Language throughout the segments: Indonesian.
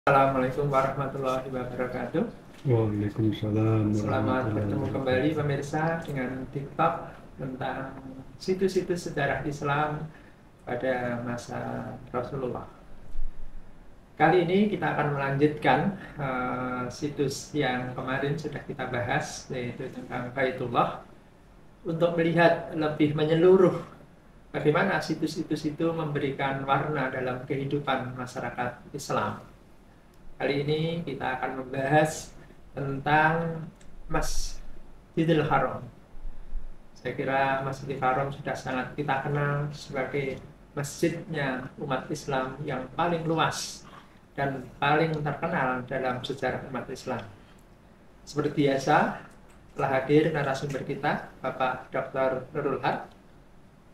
Assalamualaikum warahmatullahi wabarakatuh. Waalaikumsalam Selamat warahmatullahi bertemu kembali wabarakatuh. pemirsa dengan TikTok tentang situs-situs sejarah Islam pada masa Rasulullah. Kali ini kita akan melanjutkan situs yang kemarin sudah kita bahas, yaitu tentang Baitullah, untuk melihat lebih menyeluruh bagaimana situs-situs itu memberikan warna dalam kehidupan masyarakat Islam. Kali ini kita akan membahas tentang Masjidil Haram. Saya kira Masjidil Haram sudah sangat kita kenal sebagai masjidnya umat Islam yang paling luas dan paling terkenal dalam sejarah umat Islam. Seperti biasa, telah hadir narasumber kita, Bapak Dr. Nurul Haq.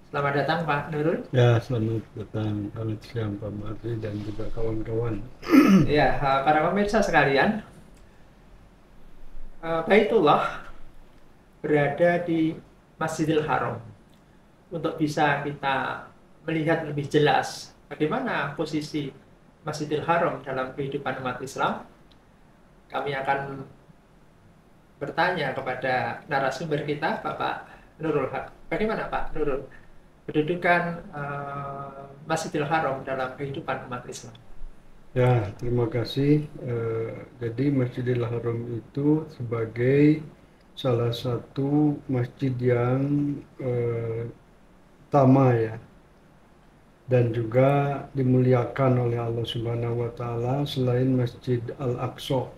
Selamat datang Pak Nurul. Ya, selamat datang, selamat siang Pak Mardi dan juga kawan-kawan. Ya, para pemirsa sekalian, Baitullah berada di Masjidil Haram. Untuk bisa kita melihat lebih jelas bagaimana posisi Masjidil Haram dalam kehidupan umat Islam, kami akan bertanya kepada narasumber kita, Bapak Nurul Haq. Bagaimana Pak Nurul kedudukan Masjidil Haram dalam kehidupan umat Islam? Ya, terima kasih. Jadi Masjidil Haram itu sebagai salah satu masjid yang utama ya, dan juga dimuliakan oleh Allah Subhanahu wa Ta'ala selain Masjid Al-Aqsa.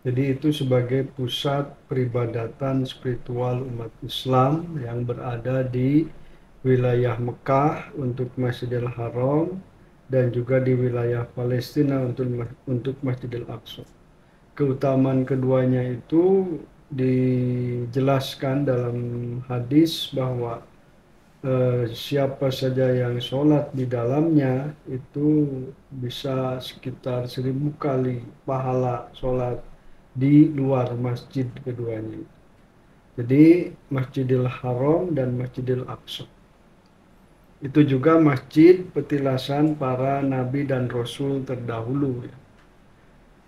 Jadi itu sebagai pusat peribadatan spiritual umat Islam yang berada di wilayah Mekah untuk Masjidil Haram dan juga di wilayah Palestina untuk Masjidil Aqsa. Keutamaan keduanya itu dijelaskan dalam hadis bahwa siapa saja yang sholat di dalamnya itu bisa sekitar 1000 kali pahala sholat di luar masjid keduanya. Jadi Masjidil Haram dan Masjidil Aqsa itu juga masjid petilasan para nabi dan rasul terdahulu ya.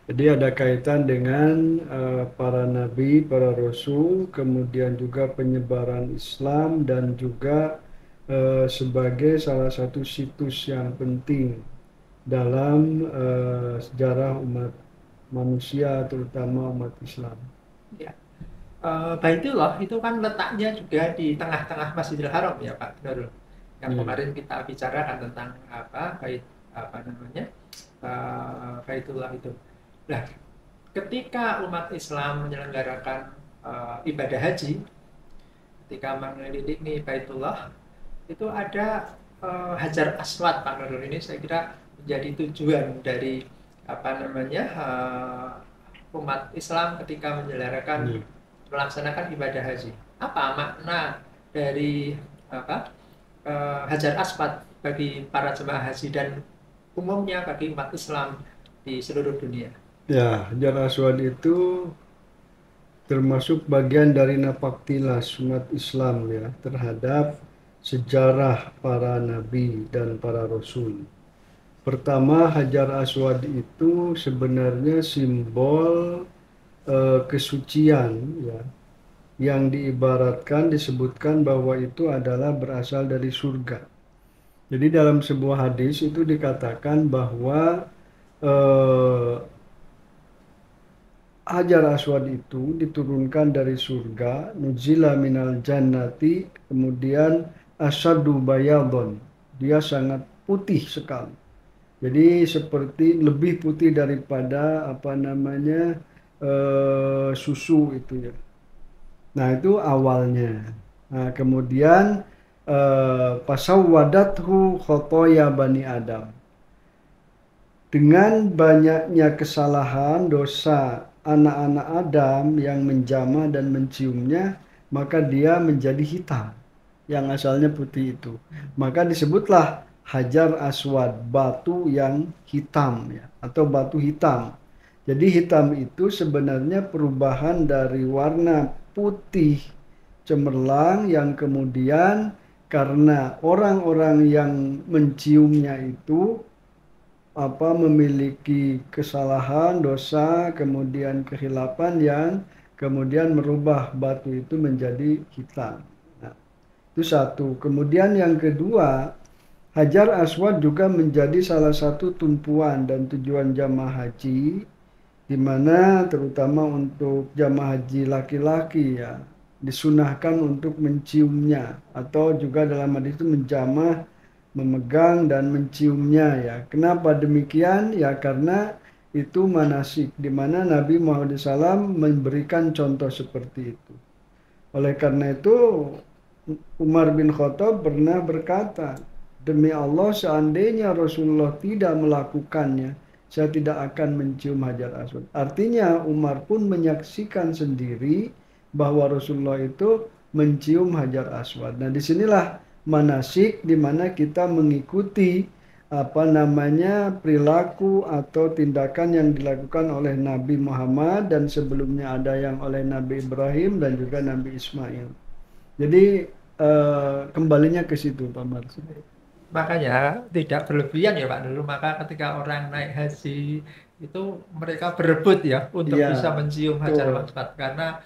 Jadi ada kaitan dengan para nabi, para rasul, kemudian juga penyebaran Islam dan juga sebagai salah satu situs yang penting dalam sejarah umat manusia, terutama umat Islam. Ya. Baitullah itu kan letaknya juga di tengah-tengah Masjidil Haram ya Pak Nurul. Yang kemarin kita bicarakan tentang Baitullah itu. Nah, ketika umat Islam menyelenggarakan ibadah haji, ketika mengelilingi Baitullah, itu ada Hajar Aswad Pak Nurul. Ini saya kira menjadi tujuan dari umat Islam ketika melaksanakan ibadah haji. Apa makna dari Hajar Aswad bagi para jemaah haji dan umumnya bagi umat Islam di seluruh dunia? Ya, Hajar Aswad itu termasuk bagian dari napaktilas umat Islam ya terhadap sejarah para nabi dan para rasul. Pertama, Hajar Aswad itu sebenarnya simbol kesucian ya, yang disebutkan bahwa itu adalah berasal dari surga. Jadi dalam sebuah hadis itu dikatakan bahwa Hajar Aswad itu diturunkan dari surga, nuzila minal jannati, kemudian asyadu bayadon. Dia sangat putih sekali. Jadi seperti lebih putih daripada susu itu ya. Nah itu awalnya. Nah kemudian pasawwadathu khotoya bani Adam. Dengan banyaknya kesalahan dosa anak-anak Adam yang menjamah dan menciumnya, maka dia menjadi hitam, yang asalnya putih itu. Maka disebutlah Hajar Aswad, batu yang hitam ya, atau batu hitam. Jadi hitam itu sebenarnya perubahan dari warna putih cemerlang yang kemudian karena orang-orang yang menciumnya itu memiliki kesalahan, dosa, kemudian kehilapan yang kemudian merubah batu itu menjadi hitam. Nah, itu satu. Kemudian yang kedua, Hajar Aswad juga menjadi salah satu tumpuan dan tujuan jamaah haji, di mana terutama untuk jamaah haji laki-laki ya disunahkan untuk menciumnya, atau juga dalam hadis itu menjamah, memegang dan menciumnya ya. Kenapa demikian? Ya karena itu manasik di mana Nabi Muhammad SAW memberikan contoh seperti itu. Oleh karena itu Umar bin Khattab pernah berkata, demi Allah seandainya Rasulullah tidak melakukannya, saya tidak akan mencium Hajar Aswad. Artinya Umar pun menyaksikan sendiri bahwa Rasulullah itu mencium Hajar Aswad. Nah, disinilah manasik di mana kita mengikuti perilaku atau tindakan yang dilakukan oleh Nabi Muhammad, dan sebelumnya ada yang oleh Nabi Ibrahim dan juga Nabi Ismail. Jadi kembalinya ke situ Pak Marsi. Makanya tidak berlebihan ya Pak Nurul. Maka ketika orang naik haji itu mereka berebut ya untuk Iya, bisa mencium Hajar betul. Aswad, karena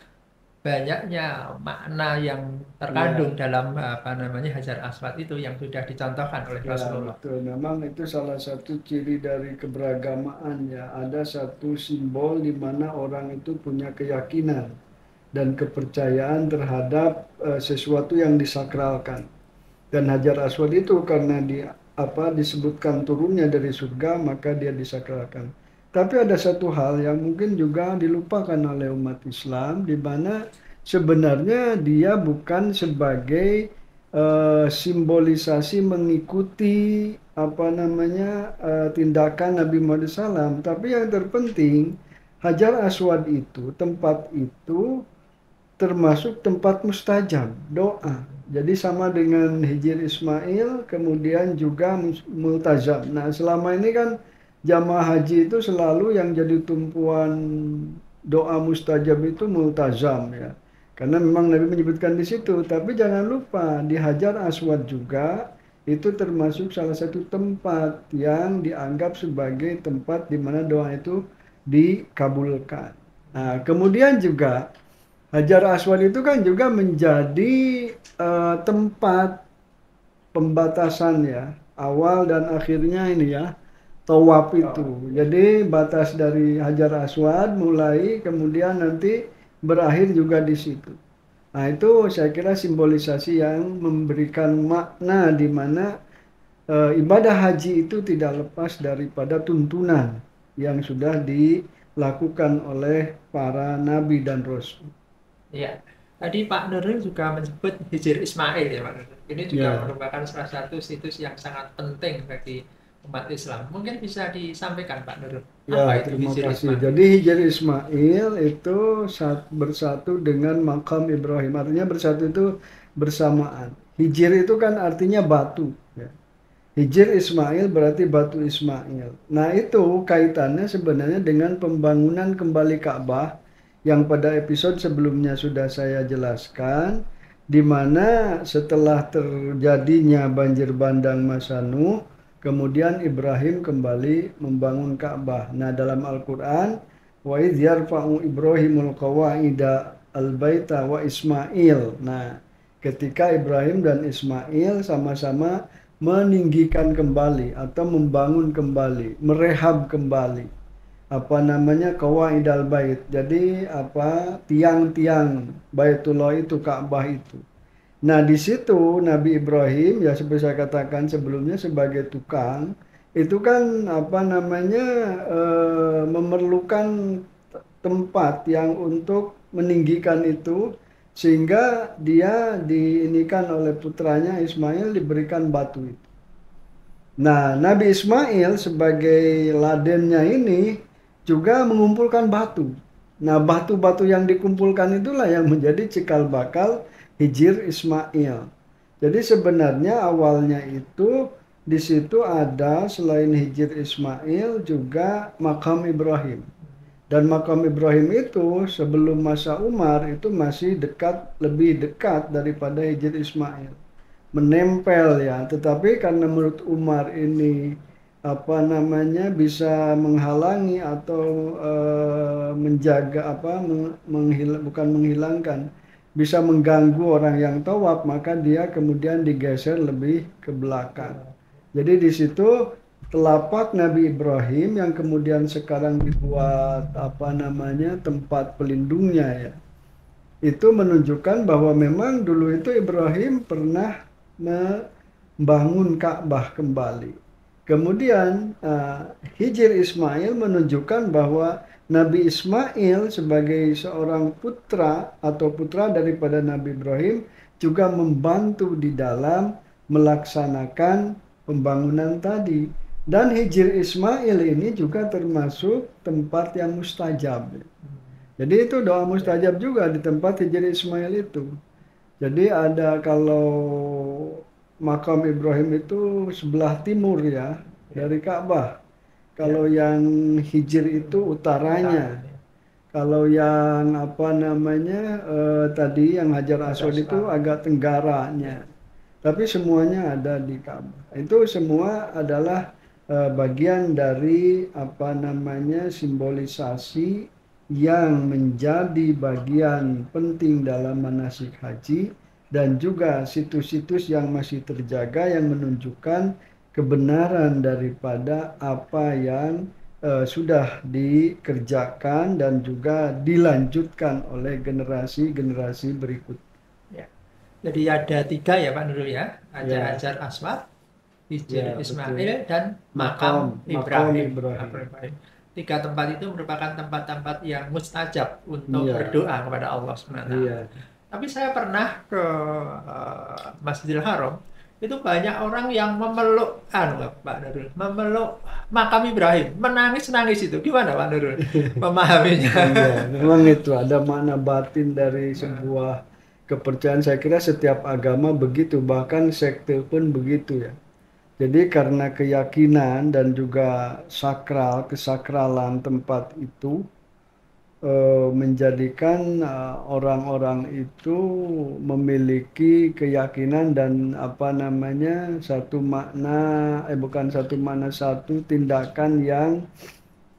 banyaknya makna yang terkandung Ya, dalam Hajar Aswad itu yang sudah dicontohkan oleh ya Rasulullah. betul. Memang itu salah satu ciri dari keberagamaan ya. Ada satu simbol di mana orang itu punya keyakinan dan kepercayaan terhadap sesuatu yang disakralkan. Dan Hajar Aswad itu karena disebutkan turunnya dari surga, maka dia disakralkan. Tapi ada satu hal yang mungkin juga dilupakan oleh umat Islam, di mana sebenarnya dia bukan sebagai simbolisasi mengikuti tindakan Nabi Muhammad SAW. Tapi yang terpenting, Hajar Aswad itu, tempat itu termasuk tempat mustajab, doa. Jadi sama dengan Hijr Ismail, kemudian juga multazam. Nah, selama ini kan jamaah haji itu selalu yang jadi tumpuan doa mustajab itu multazam ya. Karena memang Nabi menyebutkan di situ. Tapi jangan lupa di Hajar Aswad juga itu termasuk salah satu tempat yang dianggap sebagai tempat di mana doa itu dikabulkan. Nah, kemudian juga Hajar Aswad itu kan juga menjadi tempat pembatasan ya, awal dan akhirnya ini ya, tawaf itu. Jadi batas dari Hajar Aswad mulai kemudian nanti berakhir juga di situ. Nah, itu saya kira simbolisasi yang memberikan makna di mana ibadah haji itu tidak lepas daripada tuntunan yang sudah dilakukan oleh para nabi dan rasul. Ya, tadi Pak Nurul juga menyebut Hijr Ismail ya Pak Nurul. Ini juga Ya. merupakan salah satu situs yang sangat penting bagi umat Islam. Mungkin bisa disampaikan Pak Nurul, Ya, apa itu terima Hijr kasih. Ismail? Jadi Hijr Ismail itu bersatu dengan makam Ibrahim. Artinya bersatu itu bersamaan. Hijr itu kan artinya batu. Ya. Hijr Ismail berarti batu Ismail. Nah, itu kaitannya sebenarnya dengan pembangunan kembali Ka'bah yang pada episode sebelumnya sudah saya jelaskan, di mana setelah terjadinya banjir bandang masa Nuh, kemudian Ibrahim kembali membangun Ka'bah. Nah, dalam Al-Qur'an, wa idz yarfa'u Ibrahimul qawa'ida al-baita wa Ismail. Nah, ketika Ibrahim dan Ismail sama-sama meninggikan kembali atau membangun kembali, merehab kembali qawaidal bait. Jadi tiang-tiang Baitullah itu, Ka'bah itu. Nah, di situ Nabi Ibrahim ya seperti saya katakan sebelumnya sebagai tukang itu kan memerlukan tempat yang untuk meninggikan itu, sehingga dia diinikan oleh putranya Ismail diberikan batu itu. Nah, Nabi Ismail sebagai ladennya ini juga mengumpulkan batu. Nah, batu-batu yang dikumpulkan itulah yang menjadi cikal bakal Hijr Ismail. Jadi sebenarnya awalnya itu di situ ada selain Hijr Ismail juga makam Ibrahim. Dan makam Ibrahim itu sebelum masa Umar itu masih lebih dekat daripada Hijr Ismail. Menempel ya, tetapi karena menurut Umar ini apa namanya, bisa menghalangi atau menjaga apa bukan menghilangkan, bisa mengganggu orang yang tawaf, maka dia kemudian digeser lebih ke belakang. Jadi di situ telapak Nabi Ibrahim yang kemudian sekarang dibuat apa namanya tempat pelindungnya ya, itu menunjukkan bahwa memang dulu itu Ibrahim pernah membangun Ka'bah kembali. Kemudian Hijr Ismail menunjukkan bahwa Nabi Ismail sebagai seorang putra atau putra daripada Nabi Ibrahim juga membantu di dalam melaksanakan pembangunan tadi. Dan Hijr Ismail ini juga termasuk tempat yang mustajab. Jadi itu doa mustajab juga di tempat Hijri Ismail itu. Jadi ada kalau makam Ibrahim itu sebelah timur ya dari Ka'bah. Kalau yang Hijr itu utaranya. Kalau yang apa namanya tadi yang Hajar Aswad itu agak tenggaranya. Tapi semuanya ada di Ka'bah. Itu semua adalah bagian dari apa namanya simbolisasi yang menjadi bagian penting dalam manasik haji, dan juga situs-situs yang masih terjaga yang menunjukkan kebenaran daripada apa yang sudah dikerjakan dan juga dilanjutkan oleh generasi-generasi berikut. Ya. Jadi ada 3 ya Pak Nurul ya, ada Ya. Hajar Aswad, Hijr Ya, Ismail, betul. dan makam Ibrahim. Ibrahim. 3 tempat itu merupakan tempat-tempat yang mustajab untuk Iya. berdoa kepada Allah SWT. Iya. Tapi saya pernah ke Masjidil Haram, itu banyak orang yang memeluk Pak Nurul, memeluk makam Ibrahim, menangis-nangis itu. Gimana Pak Nurul memahaminya? Iya, memang itu ada makna batin dari sebuah kepercayaan. Saya kira setiap agama begitu, bahkan sekte pun begitu ya. Jadi karena keyakinan dan juga kesakralan tempat itu menjadikan orang-orang itu memiliki keyakinan dan apa namanya satu tindakan yang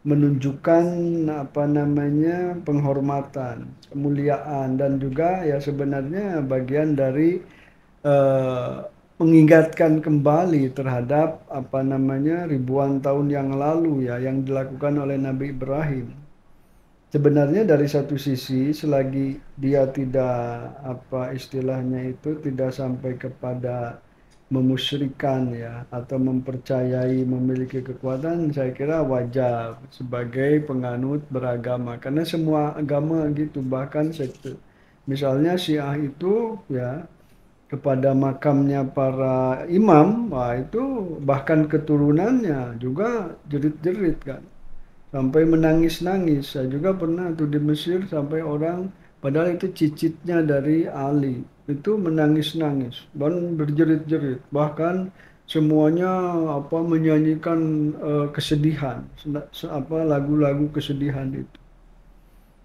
menunjukkan apa namanya penghormatan, kemuliaan, dan juga ya sebenarnya bagian dari mengingatkan kembali terhadap apa namanya ribuan tahun yang lalu ya yang dilakukan oleh Nabi Ibrahim. Sebenarnya dari satu sisi selagi dia tidak apa istilahnya itu tidak sampai kepada memusyrikan ya atau mempercayai memiliki kekuatan, saya kira wajar sebagai penganut beragama, karena semua agama gitu, bahkan sekte. Misalnya Syiah itu ya kepada makamnya para imam, wah itu bahkan keturunannya juga jerit-jerit kan, sampai menangis-nangis. Saya juga pernah tuh di Mesir sampai orang, padahal itu cicitnya dari Ali, itu menangis-nangis dan berjerit-jerit, bahkan semuanya apa menyanyikan kesedihan, lagu-lagu kesedihan itu.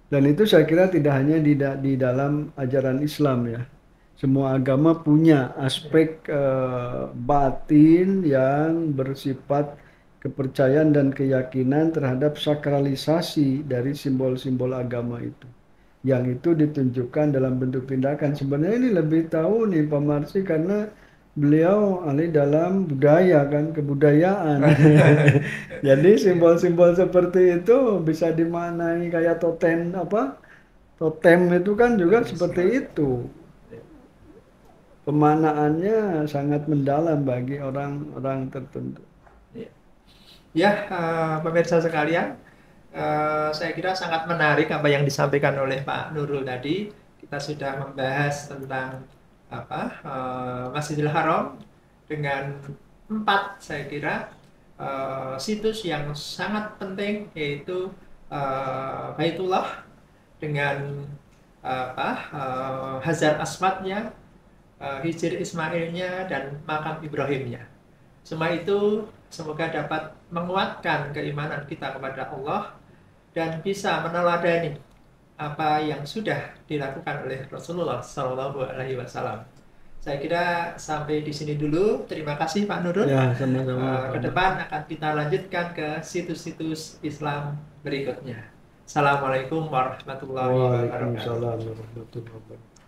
Dan itu saya kira tidak hanya di dalam ajaran Islam ya. Semua agama punya aspek batin yang bersifat kepercayaan dan keyakinan terhadap sakralisasi dari simbol-simbol agama itu. Yang itu ditunjukkan dalam bentuk tindakan. Sebenarnya ini lebih tahu nih Pak Marsi karena beliau ahli dalam budaya kan, kebudayaan. Jadi simbol-simbol seperti itu bisa dimaknai kayak totem apa? Totem itu kan juga seperti itu. Pemaknaannya sangat mendalam bagi orang-orang tertentu. Ya, pemirsa sekalian, saya kira sangat menarik apa yang disampaikan oleh Pak Nurul tadi. Kita sudah membahas tentang Masjidil Haram dengan 4 saya kira situs yang sangat penting, yaitu Baitullah dengan Hajar Aswadnya, Hijr Ismailnya, dan makam Ibrahimnya. Semua itu semoga dapat menguatkan keimanan kita kepada Allah dan bisa meneladani apa yang sudah dilakukan oleh Rasulullah SAW. Saya kira sampai di sini dulu. Terima kasih Pak Nurul. Ya, sama-sama. Ke depan akan kita lanjutkan ke situs-situs Islam berikutnya. Assalamualaikum warahmatullahi wabarakatuh. Waalaikumsalam warahmatullahi wabarakatuh.